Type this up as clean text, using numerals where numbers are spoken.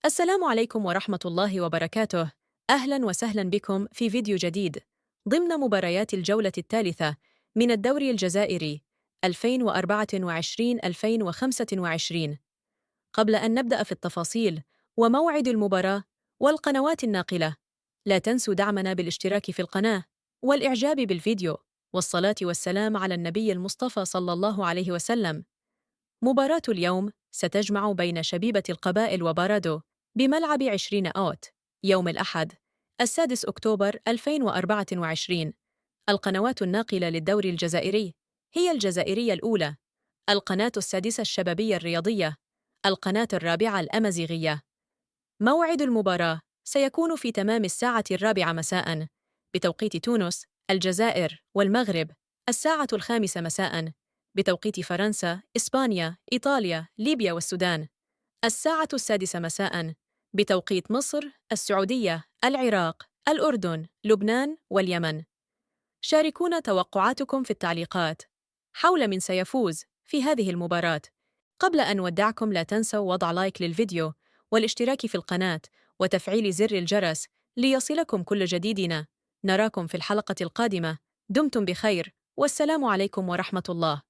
السلام عليكم ورحمة الله وبركاته. أهلاً وسهلاً بكم في فيديو جديد ضمن مباريات الجولة الثالثة من الدوري الجزائري 2024-2025. قبل أن نبدأ في التفاصيل وموعد المباراة والقنوات الناقلة، لا تنسوا دعمنا بالاشتراك في القناة والإعجاب بالفيديو والصلاة والسلام على النبي المصطفى صلى الله عليه وسلم. مباراة اليوم ستجمع بين شبيبة القبائل وبارادو بملعب 20 أوت يوم الأحد 6 أكتوبر 2024. القنوات الناقلة للدوري الجزائري هي الجزائرية الأولى، القناة السادسة الشبابية الرياضية، القناة الرابعة الأمازيغية. موعد المباراة سيكون في تمام الساعة 4 مساء بتوقيت تونس، الجزائر والمغرب، الساعة 5 مساء بتوقيت فرنسا، إسبانيا، إيطاليا، ليبيا والسودان، الساعة 6 مساء بتوقيت مصر، السعودية، العراق، الأردن، لبنان واليمن. شاركونا توقعاتكم في التعليقات حول من سيفوز في هذه المباراة. قبل أن نودعكم لا تنسوا وضع لايك للفيديو والاشتراك في القناة وتفعيل زر الجرس ليصلكم كل جديدنا. نراكم في الحلقة القادمة. دمتم بخير والسلام عليكم ورحمة الله.